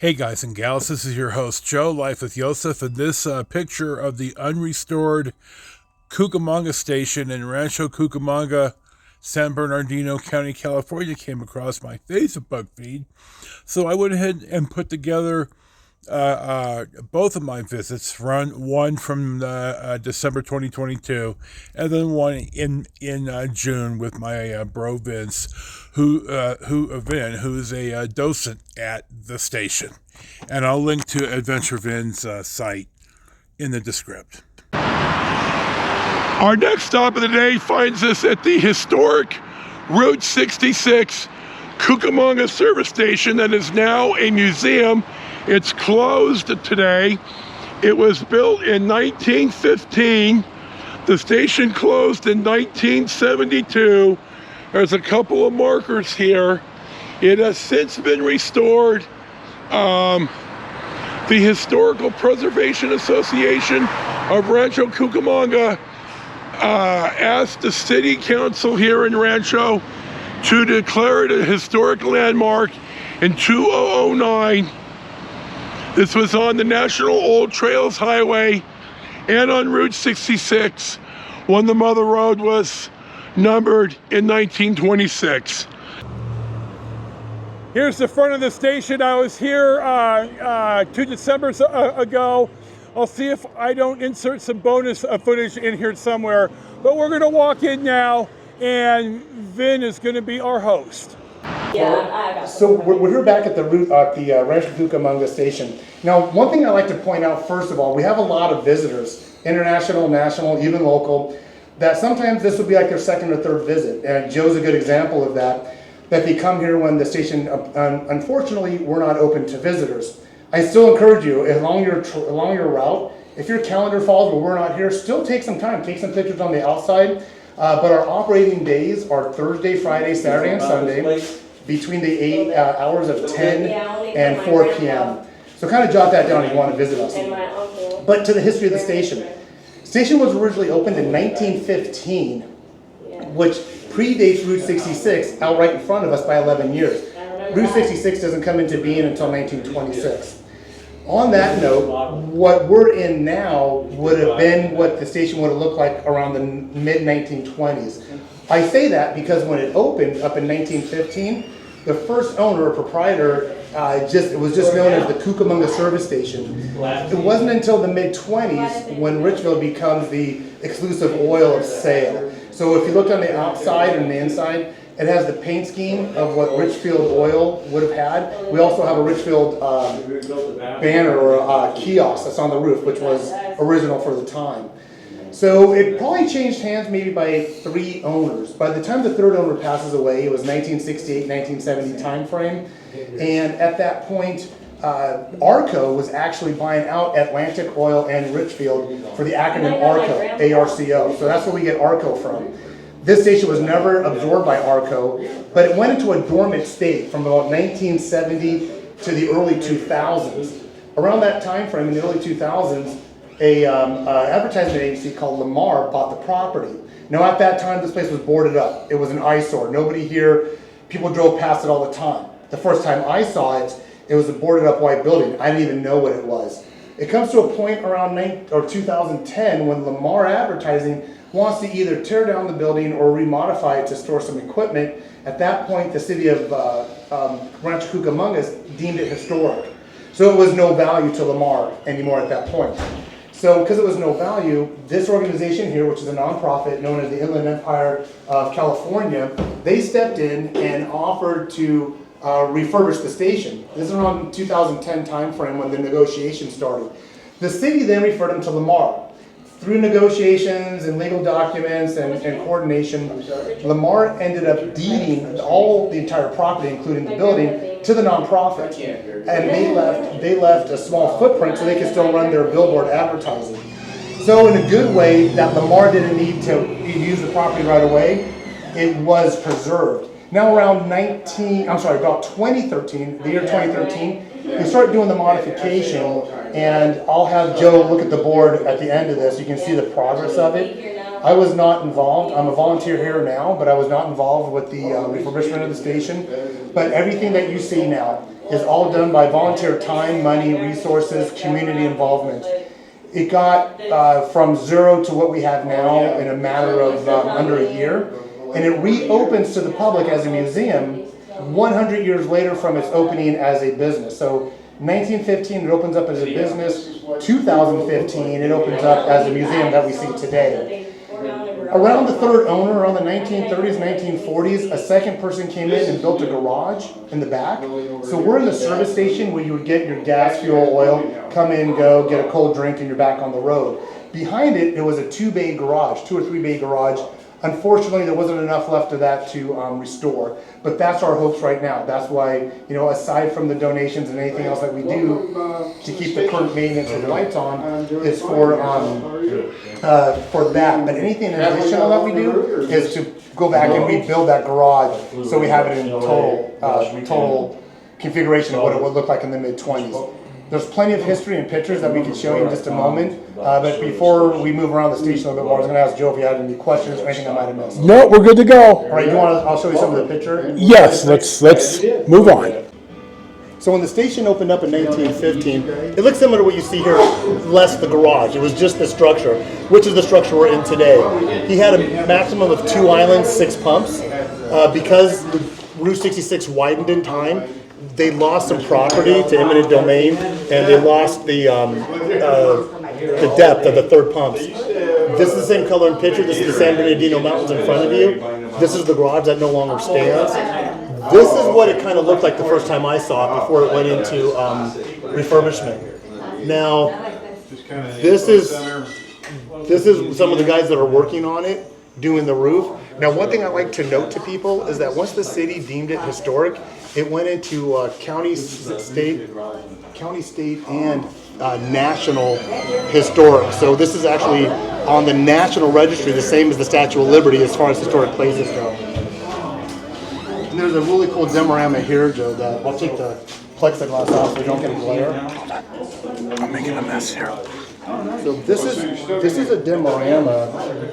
Hey guys and gals, this is your host Joe, Life with Yosef, and this picture of the unrestored Cucamonga station in Rancho Cucamonga, San Bernardino County, California came across my Facebook feed. So I went ahead and put together both of my visits, one from December 2022, and then one in June with my bro Vince, who's a docent at the station, and I'll link to Adventure Vin's site in the description. Our next stop of the day finds us at the historic Route 66 Cucamonga service station that is now a museum. It's closed today. It was built in 1915. The station closed in 1972. There's a couple of markers here. It has since been restored. The Historical Preservation Association of Rancho Cucamonga asked the city council here in Rancho to declare it a historic landmark in 2009. This was on the National Old Trails Highway and on Route 66 when the Mother Road was numbered in 1926. Here's the front of the station. I was here 2 Decembers ago. I'll see if I don't insert some bonus footage in here somewhere. But we're going to walk in now, and Vin is going to be our host. So we're here back at the Rancho Cucamonga station. Now, one thing I'd like to point out, first of all, we have a lot of visitors, international, national, even local, that sometimes this would be like their second or third visit. And Joe's a good example of that they come here when the station, unfortunately, we're not open to visitors. I still encourage you, along your route, if your calendar falls but we're not here, still take some time, take some pictures on the outside. But our operating days are Thursday, Friday, Saturday, and Sunday, between the 8 hours of 10 and 4 p.m. So kind of jot that down if you want to visit us. But to the history of the station. The station was originally opened in 1915, which predates Route 66 out right in front of us by 11 years. Route 66 doesn't come into being until 1926. On that note, what we're in now would have been what the station would have looked like around the mid-1920s. I say that because when it opened up in 1915, the first owner or proprietor it was just known as the Cucamonga service station. It wasn't until the mid-20s when Richfield becomes the exclusive oil of sale. So if you looked on the outside and the inside, it has the paint scheme of what Richfield oil would have had. We also have a Richfield banner or kiosk that's on the roof, which was original for the time. So it probably changed hands maybe by 3 owners. By the time the third owner passes away, it was 1968, 1970 time frame. And at that point, ARCO was actually buying out Atlantic Oil and Richfield for the acronym ARCO, ARCO. So that's where we get ARCO from. This station was never absorbed by ARCO, but it went into a dormant state from about 1970 to the early 2000s. Around that time frame, in the early 2000s, a advertisement agency called Lamar bought the property. Now at that time, this place was boarded up. It was an eyesore. Nobody here, people drove past it all the time. The first time I saw it, it was a boarded up white building. I didn't even know what it was. It comes to a point around 2010 when Lamar Advertising wants to either tear down the building or remodify it to store some equipment. At that point, the city of Rancho Cucamonga deemed it historic. So it was no value to Lamar anymore at that point. So because it was no value, this organization here, which is a nonprofit known as the Inland Empire of California, they stepped in and offered to refurbish the station. This is around 2010 timeframe when the negotiations started. The city then referred them to Lamar. Through negotiations and legal documents and coordination, Lamar ended up deeding the entire property, including the building, to the nonprofit. And they left a small footprint so they could still run their billboard advertising. So in a good way, that Lamar didn't need to use the property right away, it was preserved. Now around about 2013, the year 2013, we started doing the modification, and I'll have Joe look at the board at the end of this. You can see the progress of it. I was not involved. I'm a volunteer here now, but I was not involved with the refurbishment of the station. But everything that you see now is all done by volunteer time, money, resources, community involvement. It got from zero to what we have now in a matter of under a year, and it reopens to the public as a museum 100 years later from its opening as a business. So 1915 it opens up as a business, 2015 it opens up as a museum that we see today. Around the third owner, around the 1930s, 1940s, a second person came in and built a garage in the back. So we're in the service station where you would get your gas, fuel, oil, come in, go, get a cold drink, and you're back on the road. Behind it, it was a 2-bay garage, 2 or 3-bay garage. Unfortunately, there wasn't enough left of that to restore, but that's our hopes right now. That's why, aside from the donations and anything else that we do to keep the current maintenance and lights on, is for that. But anything additional that we do is to go back and rebuild that garage so we have it in total configuration of what it would look like in the mid-20s. There's plenty of history and pictures that we can show you in just a moment. But before we move around the station a little bit more, I was going to ask Joe if you had any questions or anything I might have missed. No, we're good to go. All right, I'll show you some of the picture. Yes, let's move on. So when the station opened up in 1915, it looks similar to what you see here, less the garage. It was just the structure, which is the structure we're in today. He had a maximum of 2 islands, 6 pumps. Because Route 66 widened in time, they lost some property to eminent domain, and they lost the depth of the third pumps. This is the same color and picture. This is the San Bernardino Mountains in front of you. This is the garage that no longer stands. This is what it kind of looked like the first time I saw it before it went into refurbishment. Now, this is some of the guys that are working on it, doing the roof. Now, one thing I like to note to people is that once the city deemed it historic, it went into county, state, and national historic. So this is actually on the National Registry, the same as the Statue of Liberty as far as historic places go. And there's a really cool diorama here, Joe, that I'll take the plexiglass off so we don't get a glare. I'm making a mess here. So this is a diorama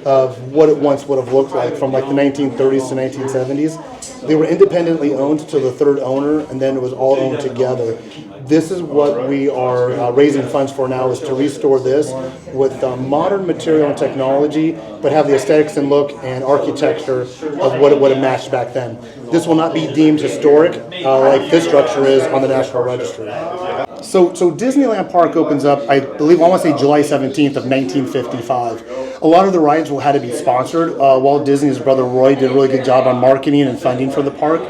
of what it once would have looked like from like the 1930s to 1970s. They were independently owned to the third owner, and then it was all owned together. This is what we are raising funds for now, is to restore this with modern material and technology, but have the aesthetics and look and architecture of what it would have matched back then. This will not be deemed historic like this structure is on the National Registry. So Disneyland Park opens up, I want to say July 17th of 1955. A lot of the rides will have to be sponsored. Walt Disney's brother Roy did a really good job on marketing and funding for the park.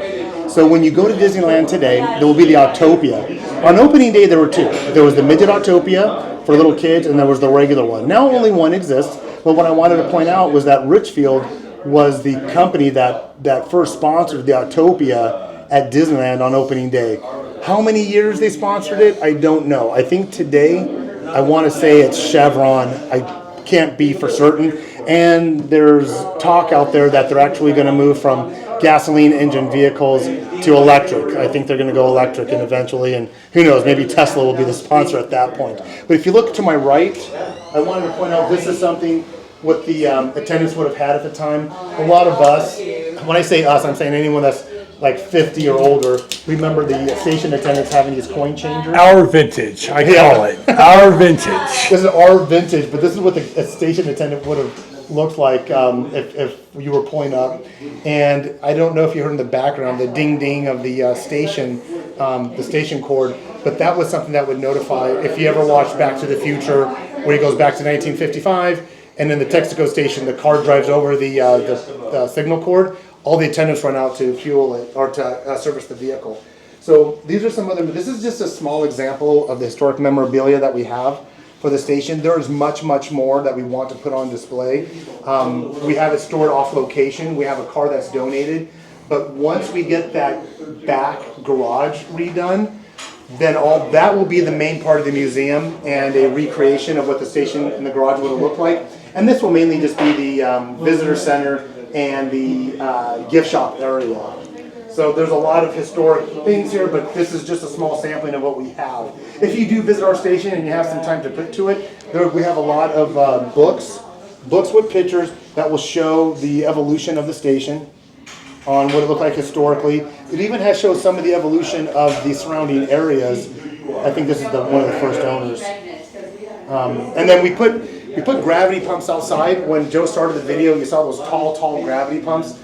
So when you go to Disneyland today, there will be the Autopia. On opening day, there were 2. There was the midget Autopia for little kids, and there was the regular one. Now only one exists, but what I wanted to point out was that Richfield was the company that first sponsored the Autopia at Disneyland on opening day. How many years they sponsored it, I don't know. I think today, I want to say it's Chevron. I can't be for certain. And there's talk out there that they're actually going to move from gasoline engine vehicles to electric. I think they're going to go electric and eventually, and who knows, maybe Tesla will be the sponsor at that point. But if you look to my right, I wanted to point out this is something what the attendants would have had at the time. A lot of us, when I say us, I'm saying anyone that's like 50 or older, remember the station attendants having these coin changers? Our vintage, I call it. Our vintage. This is our vintage, but this is what a station attendant would have looked like if you were pulling up. And I don't know if you heard in the background the ding ding of the station cord, but that was something that would notify if you ever watched Back to the Future, where he goes back to 1955, and in the Texaco station, the car drives over the signal cord. All the attendants run out to fuel it or to service the vehicle. So these are some other. This is just a small example of the historic memorabilia that we have for the station. There is much, much more that we want to put on display. We have it stored off location. We have a car that's donated. But once we get that back garage redone, then all that will be the main part of the museum and a recreation of what the station and the garage would have looked like. And this will mainly just be the visitor center and the gift shop area. So there's a lot of historic things here, but this is just a small sampling of what we have. If you do visit our station and you have some time to put to it, we have a lot of books with pictures that will show the evolution of the station. on what it looked like historically. It even has showed some of the evolution of the surrounding areas. I think this is one of the first owners. And then we put gravity pumps outside. When Joe started the video, you saw those tall gravity pumps.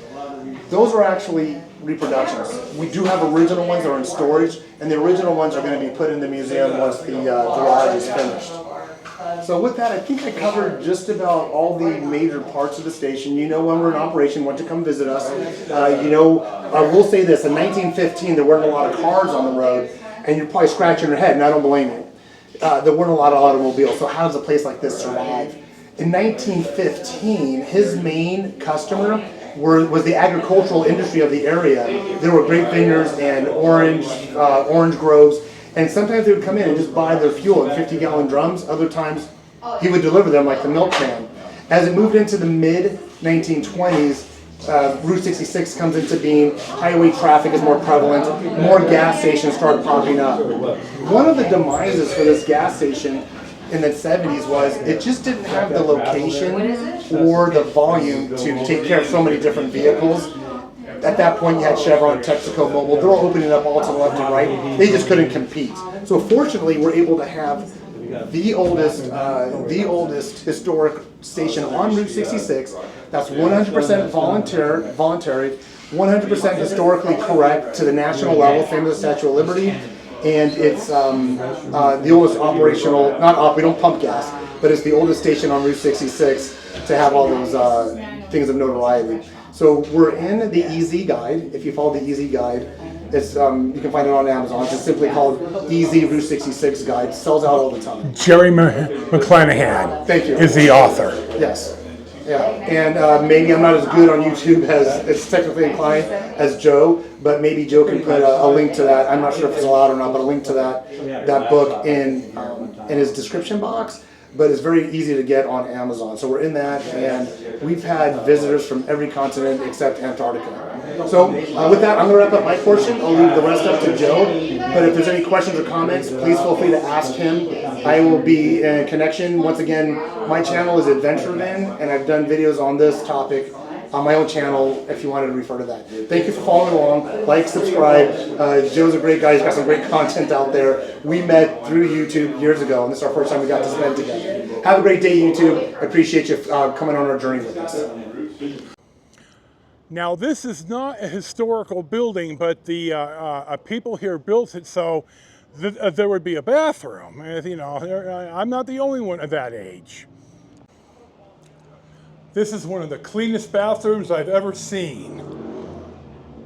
Those are actually reproductions. We do have original ones that are in storage, and the original ones are going to be put in the museum once the garage is finished. So with that, I think I covered just about all the major parts of the station. You know, when we're in operation, want to come visit us. We'll say this, in 1915 there weren't a lot of cars on the road, and you're probably scratching your head, and I don't blame you. There weren't a lot of automobiles, so how does a place like this survive? In 1915, his main customer was the agricultural industry of the area. There were grape vineyards and orange groves, and sometimes they would come in and just buy their fuel in 50-gallon drums. Other times he would deliver them like the milkman. As it moved into the mid-1920s, Route 66 comes into being, highway traffic is more prevalent, more gas stations started popping up. One of the demises for this gas station in the 70s was it just didn't have the location or the volume to take care of so many different vehicles. At that point you had Chevron, Texaco, Mobil, they're all opening up all to the left and right. They just couldn't compete. So fortunately we're able to have the oldest historic station on Route 66 that's 100% voluntary, 100% historically correct to the national level, same as the Statue of Liberty. And it's the oldest operational, we don't pump gas, but it's the oldest station on Route 66 to have all those things of notoriety. So we're in the EZ Guide. If you follow the EZ Guide, it's you can find it on Amazon. It's just simply called EZ Route 66 Guide. It sells out all the time. Jerry McClanahan Thank you. Is the author. Yes. Yeah, and maybe I'm not as good on YouTube as it's technically inclined as Joe, but maybe Joe can put a link to that. I'm not sure if it's allowed or not, but a link to that book in his description box. But it's very easy to get on Amazon. So we're in that, and we've had visitors from every continent except Antarctica. So with that, I'm going to wrap up my portion. I'll leave the rest up to Joe. But if there's any questions or comments, please feel free to ask him. I will be in connection. Once again, my channel is AdventureVin, and I've done videos on this topic on my own channel if you wanted to refer to that. Thank you for following along. Like, subscribe. Joe's a great guy. He's got some great content out there. We met through YouTube years ago, and this is our first time we got to spend together. Have a great day, YouTube. I appreciate you coming on our journey with us. Now, this is not a historical building, but the people here built it so there would be a bathroom. I'm not the only one of that age. This is one of the cleanest bathrooms I've ever seen.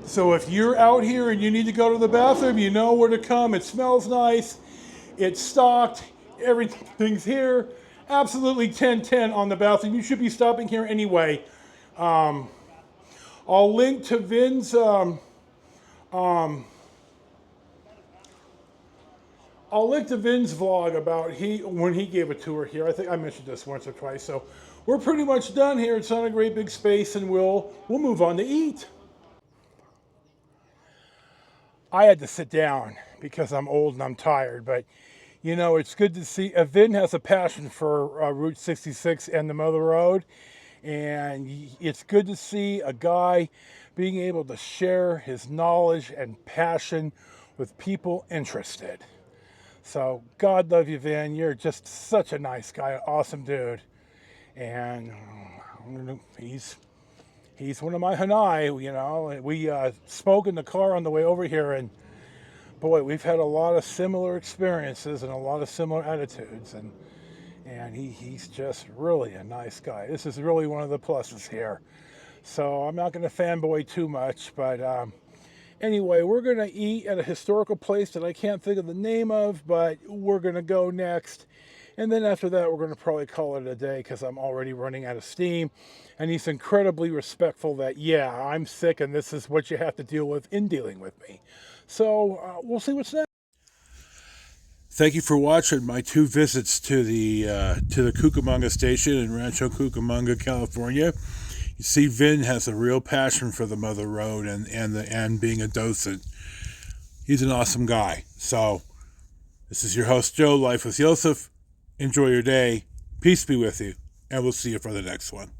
So if you're out here and you need to go to the bathroom, you know where to come. It smells nice. It's stocked. Everything's here. Absolutely 10/10 on the bathroom. You should be stopping here anyway. I'll link to Vin's vlog about when he gave a tour here. I think I mentioned this once or twice. So we're pretty much done here. It's not a great big space, and we'll move on to eat. I had to sit down because I'm old and I'm tired, but it's good to see. Vin has a passion for Route 66 and the Mother Road, and it's good to see a guy being able to share his knowledge and passion with people interested. So God love you, Vin. You're just such a nice guy, awesome dude. And he's one of my Hanai, We spoke in the car on the way over here, and boy, we've had a lot of similar experiences and a lot of similar attitudes, and he's just really a nice guy. This is really one of the pluses here. So I'm not going to fanboy too much, but anyway, we're going to eat at a historical place that I can't think of the name of, but we're going to go next. And then after that, we're going to probably call it a day because I'm already running out of steam. And he's incredibly respectful that, yeah, I'm sick and this is what you have to deal with in dealing with me. So we'll see what's next. Thank you for watching my 2 visits to the Cucamonga station in Rancho Cucamonga, California. You see, Vin has a real passion for the Mother Road and being a docent. He's an awesome guy. So this is your host, Joe, Life with Yosef. Enjoy your day. Peace be with you. And we'll see you for the next one.